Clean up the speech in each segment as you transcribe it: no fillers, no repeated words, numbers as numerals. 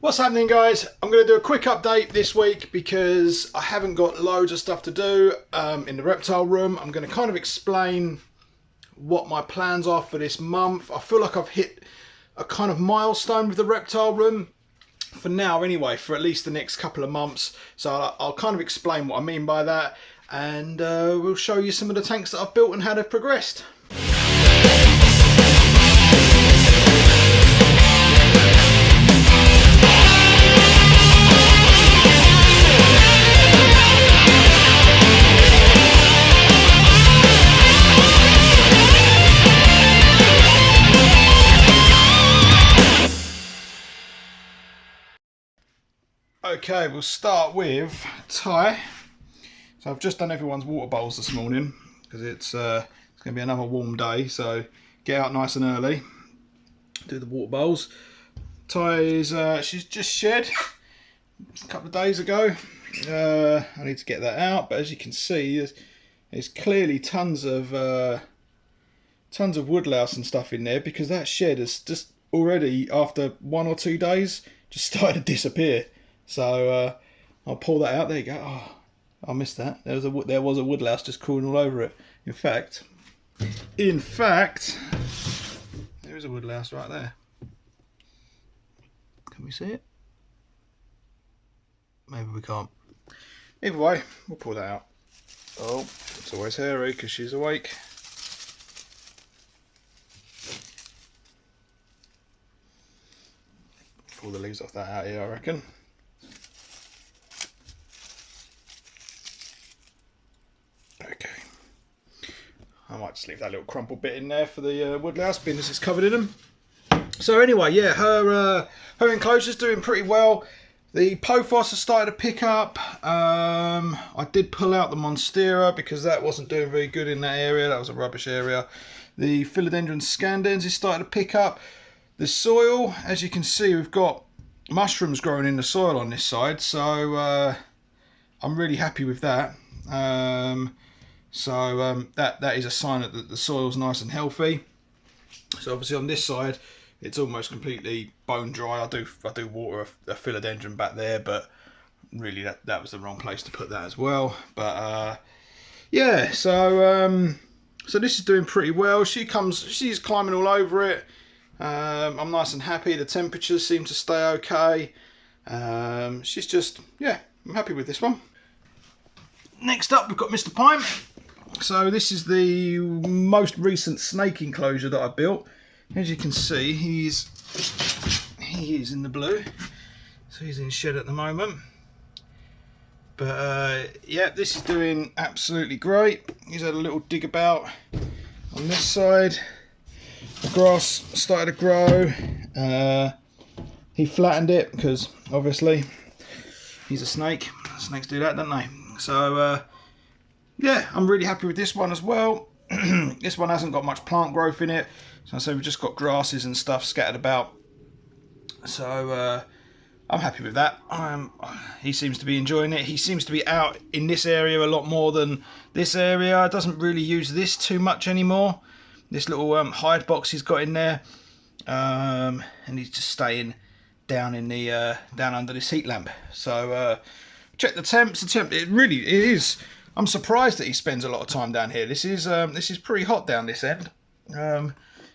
What's happening, guys? I'm going to do a quick update this week because I haven't got loads of stuff to do in the reptile room. I'm going to kind of explain what my plans are for this month. I feel like I've hit a kind of milestone with the reptile room for now anyway, for at least the next couple of months. So I'll kind of explain what I mean by that, and we'll show you some of the tanks that I've built and how they've progressed. Okay, we'll start with Ty. So I've just done everyone's water bowls this morning because it's going to be another warm day. So get out nice and early, do the water bowls. Ty is she's just shed a couple of days ago. I need to get that out, but as you can see, there's clearly tons of woodlouse and stuff in there because that shed has just already, after 1 or 2 days, just started to disappear. So I'll pull that out. There you go. Oh, I missed that. There was a woodlouse just crawling all over it. In fact, there is a woodlouse right there. Can we see it? Maybe we can't. Either way, we'll pull that out. Oh, it's always hairy because she's awake. Pull the leaves off that out here, I reckon. Okay, I might just leave that little crumpled bit in there for the woodlouse, being as it's covered in them. So anyway, yeah, her enclosure's doing pretty well. The Pothos has started to pick up. I did pull out the Monstera because that wasn't doing very good in that area. That was a rubbish area. The Philodendron Scandens is starting to pick up. The soil, as you can see, we've got mushrooms growing in the soil on this side, so I'm really happy with that. That is a sign that the soil's nice and healthy. So obviously on this side it's almost completely bone dry. I do water a philodendron back there, but really that was the wrong place to put that as well. But yeah, so this is doing pretty well. She's climbing all over it. I'm nice and happy. The temperatures seem to stay okay. She's just, yeah, I'm happy with this one. Next up, we've got Mr. Pime. So this is the most recent snake enclosure that I built. As you can see, he is in the blue, so he's in shed at the moment. But yeah, this is doing absolutely great. He's had a little dig about on this side. The grass started to grow. He flattened it because obviously he's a snake. Snakes do that, don't they? So yeah, I'm really happy with this one as well. This one hasn't got much plant growth in it, so we've just got grasses and stuff scattered about. So I'm happy with that. He seems to be enjoying it. He seems to be out in this area a lot more than this area. Doesn't really use this too much anymore. This little hide box he's got in there, and he's just staying down in the down under this heat lamp. So check the temps. It is. I'm surprised that he spends a lot of time down here. This is pretty hot down this end.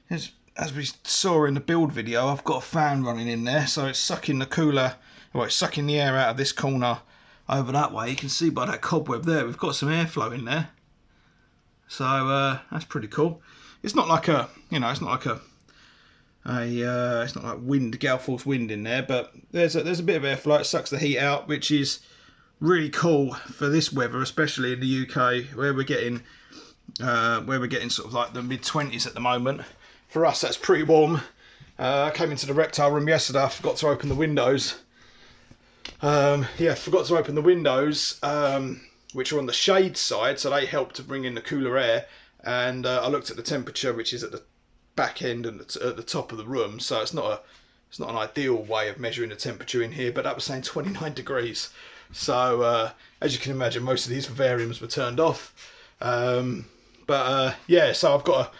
As we saw in the build video, I've got a fan running in there, so it's sucking the cooler. Well, it's sucking the air out of this corner over that way. You can see by that cobweb there, we've got some airflow in there. So that's pretty cool. It's not like a, it's not like it's not like wind, gale force wind in there, but there's a bit of airflow. It sucks the heat out, which is really cool for this weather, especially in the UK where we're getting sort of like the mid-20s at the moment. For us, that's pretty warm. I came into the reptile room yesterday. I forgot to open the windows. Forgot to open the windows, which are on the shade side, so they help to bring in the cooler air. And I looked at the temperature, which is at the back end and at the top of the room. So it's not an ideal way of measuring the temperature in here, but that was saying 29 degrees. So as you can imagine, most of these vivariums were turned off. Yeah, so I've got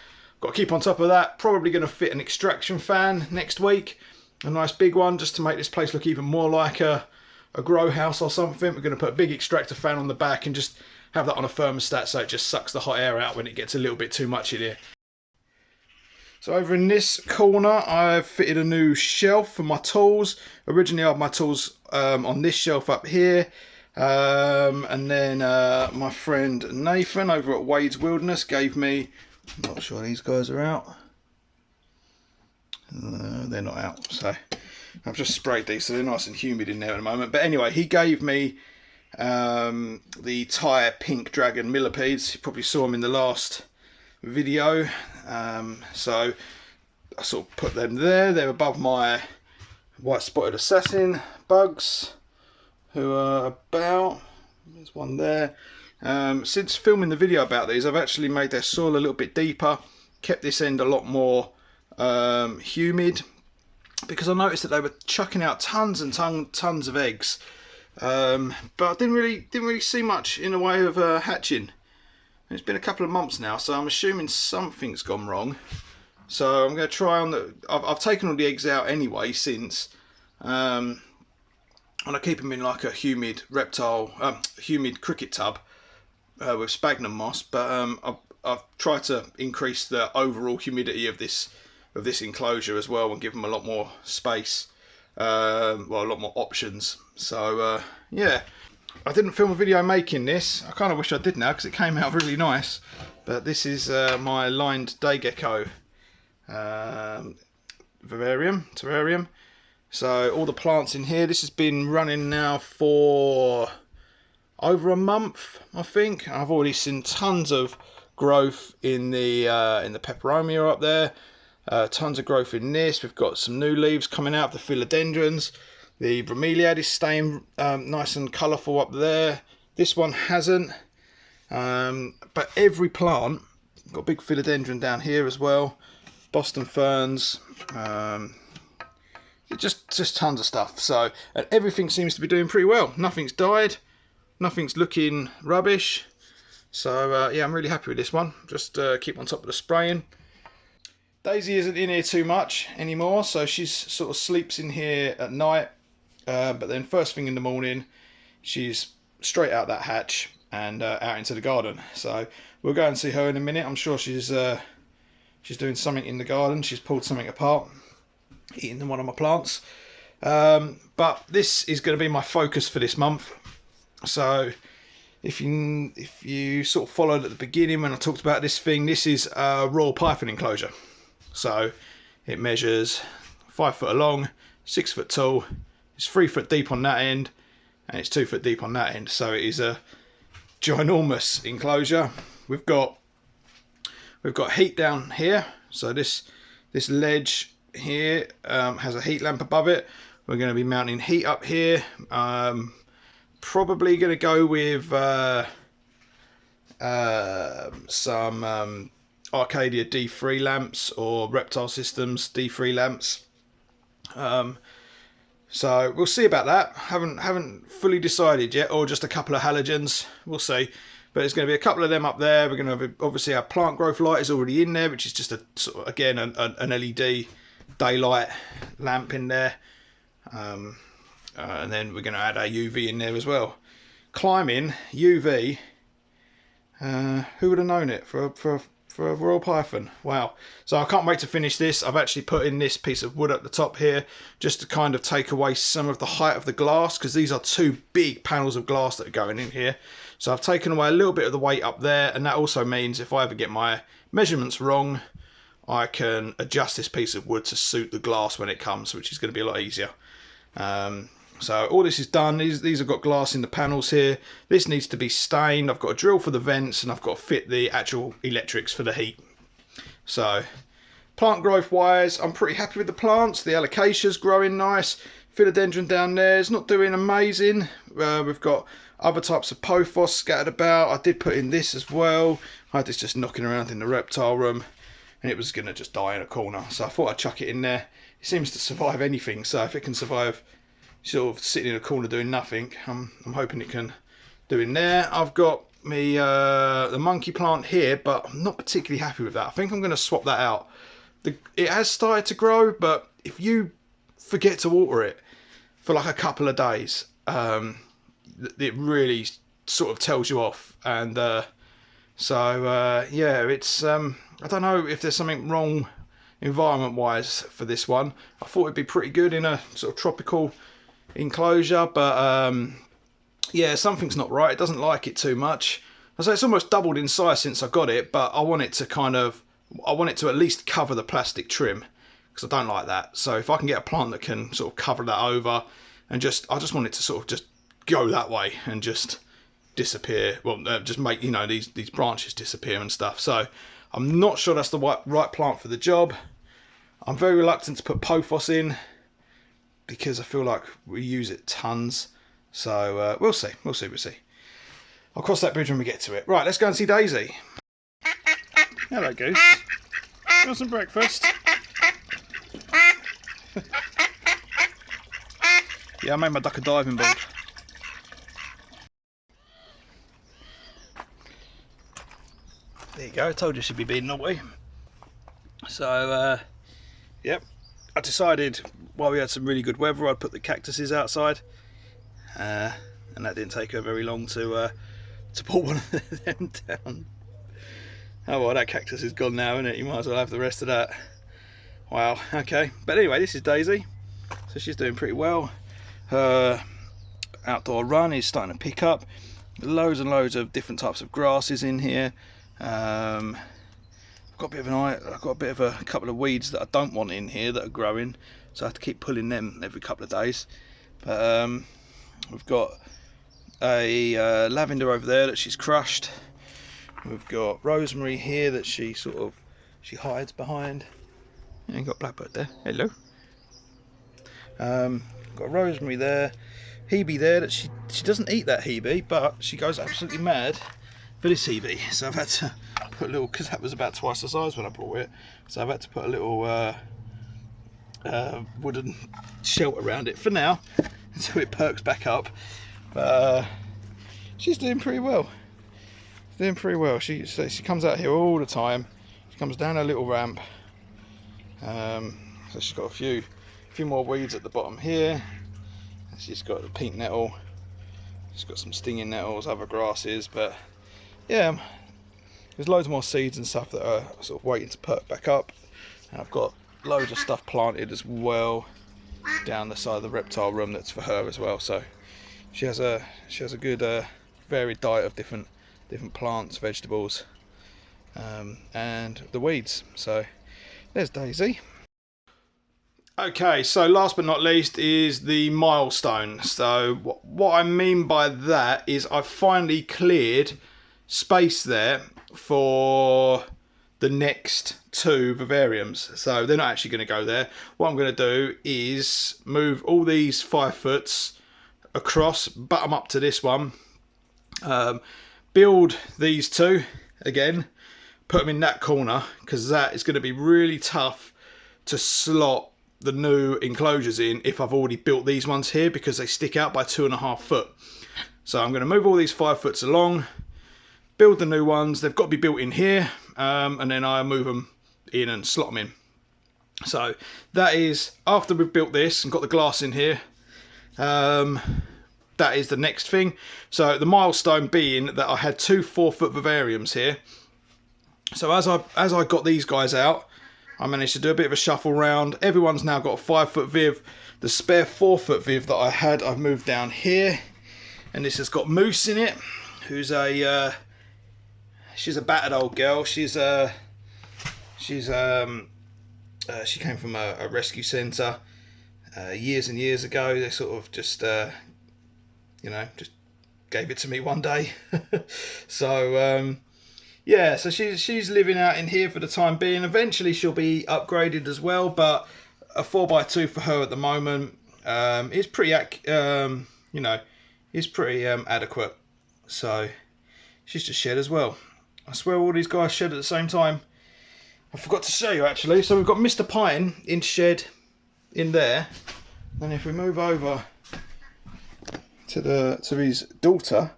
to keep on top of that. Probably going to fit an extraction fan next week. a nice big one, just to make this place look even more like a grow house or something. We're going to put a big extractor fan on the back and just have that on a thermostat so it just sucks the hot air out when it gets a little bit too much in here. So over in this corner, I've fitted a new shelf for my tools. Originally I had my tools on this shelf up here. And then my friend Nathan over at Wade's Wilderness gave me, I'm not sure these guys are out. They're not out, so I've just sprayed these, so they're nice and humid in there at the moment. But anyway, he gave me the Thai Pink Dragon millipedes. You probably saw them in the last video. So I sort of put them there. They're above my white spotted assassin bugs, who are about, there's one there. Since filming the video about these, I've actually made their soil a little bit deeper, kept this end a lot more humid, because I noticed that they were chucking out tons and tons of eggs, but I didn't really see much in the way of hatching. It's been a couple of months now, so I'm assuming something's gone wrong. So I'm going to try on the, I've taken all the eggs out anyway since, and I keep them in like a humid humid cricket tub with sphagnum moss. But I've tried to increase the overall humidity of this enclosure as well, and give them a lot more space, well, a lot more options. So yeah, I didn't film a video making this. I kind of wish I did now, because it came out really nice. But this is my lined day gecko terrarium. So all the plants in here, this has been running now for over a month, I think. I've already seen tons of growth in the peperomia up there, tons of growth in this. We've got some new leaves coming out, the philodendrons. The bromeliad is staying nice and colourful up there. This one hasn't, but every plant, got a big philodendron down here as well, Boston ferns, just tons of stuff. So, and everything seems to be doing pretty well. Nothing's died, nothing's looking rubbish. So yeah, I'm really happy with this one. Just keep on top of the spraying. Daisy isn't in here too much anymore, so she's sort of sleeps in here at night, but then first thing in the morning she's straight out that hatch and out into the garden. So we'll go and see her in a minute. I'm sure she's doing something in the garden. She's pulled something apart, eating one of my plants. But this is going to be my focus for this month. So if you sort of followed at the beginning when I talked about this thing, this is a Royal Python enclosure. So it measures 5 foot long, 6 foot tall. It's 3 foot deep on that end, and it's 2 foot deep on that end. So it is a ginormous enclosure. We've got heat down here. So this ledge here has a heat lamp above it. We're going to be mounting heat up here. Probably going to go with some Arcadia D3 lamps or Reptile Systems D3 lamps. So we'll see about that. Haven't fully decided yet, or just a couple of halogens. We'll see. But there's going to be a couple of them up there. We're going to have, obviously, our plant growth light is already in there, which is just a sort of, again, an LED daylight lamp in there. And then we're going to add our UV in there as well. Climbing UV. Who would have known it for a Royal Python? Wow. So I can't wait to finish this. I've actually put in this piece of wood at the top here just to kind of take away some of the height of the glass, because these are 2 big panels of glass that are going in here. So I've taken away a little bit of the weight up there, and that also means if I ever get my measurements wrong, I can adjust this piece of wood to suit the glass when it comes, which is going to be a lot easier. So all this is done. These have got glass in the panels here. This needs to be stained. I've got a drill for the vents, and I've got to fit the actual electrics for the heat. So plant growth wise, I'm pretty happy with the plants. The alocasia's growing nice. Philodendron down there is not doing amazing. We've got other types of pothos scattered about. I did put in this as well. I had this just knocking around in the reptile room, and it was going to just die in a corner. So I thought I'd chuck it in there. It seems to survive anything. So if it can survive sort of sitting in a corner doing nothing, I'm hoping it can do in there. I've got me the monkey plant here, but I'm not particularly happy with that. I think I'm going to swap that out. It has started to grow, but if you forget to water it for like a couple of days, it really sort of tells you off. And yeah, it's I don't know if there's something wrong environment wise for this one. I thought it'd be pretty good in a sort of tropical enclosure, but yeah, something's not right. It doesn't like it too much. I say it's almost doubled in size since I got it, but I want it to at least cover the plastic trim, because I don't like that. So if I can get a plant that can sort of cover that over, and I just want it to sort of just go that way and just disappear. Well, just make, you know, these branches disappear and stuff. So I'm not sure that's the right plant for the job. I'm very reluctant to put Pothos in because I feel like we use it tons. So we'll see. I'll cross that bridge when we get to it. Right, let's go and see Daisy. Hello, Goose. Got some breakfast? Yeah, I made my duck a diving board. There you go, I told you she'd be being naughty. So, yep, I decided while we had some really good weather I'd put the cactuses outside. And that didn't take her very long to pull one of them down. Oh well, that cactus is gone now, isn't it? You might as well have the rest of that. Wow, okay. But anyway, this is Daisy. So she's doing pretty well. Her outdoor run is starting to pick up. Loads and loads of different types of grasses in here. I've got a bit of a couple of weeds that I don't want in here that are growing, so I have to keep pulling them every couple of days. But we've got a lavender over there that she's crushed. We've got rosemary here that she hides behind. And you've got blackbird there. Hello. Got rosemary there, Hebe there that she doesn't eat that Hebe, but she goes absolutely mad for this Hebe. So I've had to put a little, because that was about twice the size when I bought it. So I've had to put a little wooden shelter around it for now until it perks back up. But she's doing pretty well. She comes out here all the time. She comes down a little ramp. So she's got a few more weeds at the bottom here. She's got the pink nettle. She's got some stinging nettles, other grasses, but yeah, there's loads more seeds and stuff that are sort of waiting to perk back up. And I've got loads of stuff planted as well down the side of the reptile room that's for her as well. So she has a good varied diet of different plants, vegetables, and the weeds. So there's Daisy. Okay, so last but not least is the milestone. So what I mean by that is I've finally cleared space there for the next 2 vivariums. So they're not actually going to go there. What I'm going to do is move all these 5 foots across, butt them up to this one, build these 2 again, put them in that corner, because that is going to be really tough to slot the new enclosures in if I've already built these ones here, because they stick out by 2.5 foot. So I'm going to move all these 5 foots along, build the new ones. They've got to be built in here, and then I move them in and slot them in. So that is after we've built this and got the glass in here. That is the next thing. So the milestone being that I had 2 4-foot vivariums here. So as I got these guys out, I managed to do a bit of a shuffle round. Everyone's now got a 5-foot viv. The spare 4-foot viv that I had, I've moved down here, and this has got Moose in it, who's she's a battered old girl. She came from a rescue centre years and years ago. They sort of just just gave it to me one day. So yeah, so she's living out in here for the time being. Eventually she'll be upgraded as well, but a 4x2 for her at the moment is pretty adequate. So she's just shed as well. I swear all these guys shed at the same time. I forgot to show you actually. So we've got Mr. Pine in shed in there. And if we move over to his daughter,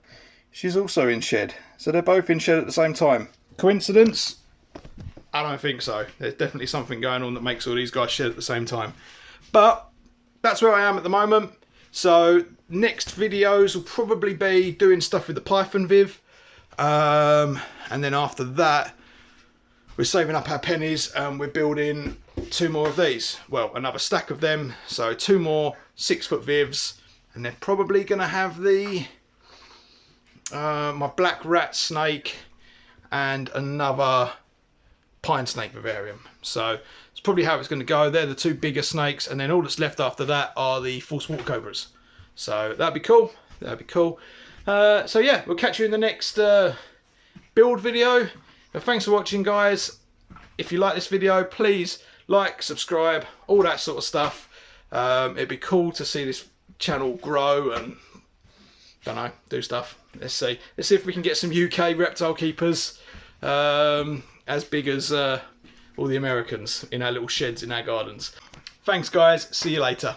she's also in shed. So they're both in shed at the same time. Coincidence? I don't think so. There's definitely something going on that makes all these guys shed at the same time. But that's where I am at the moment. So next videos will probably be doing stuff with the Python Viv. And then after that, we're saving up our pennies and we're building 2 more of these. Well, another stack of them. So 2 more 6-foot Vivs. And they're probably going to have the my black rat snake and another pine snake vivarium. So it's probably how it's going to go. They're the 2 bigger snakes, and then all that's left after that are the false water cobras. So that'd be cool. That'd be cool. So yeah, we'll catch you in the next build video. Thanks for watching, guys. If you like this video, please like, subscribe, all that sort of stuff. It'd be cool to see this channel grow and, don't know, do stuff. Let's see if we can get some UK reptile keepers as big as all the Americans in our little sheds in our gardens. Thanks, guys. See you later.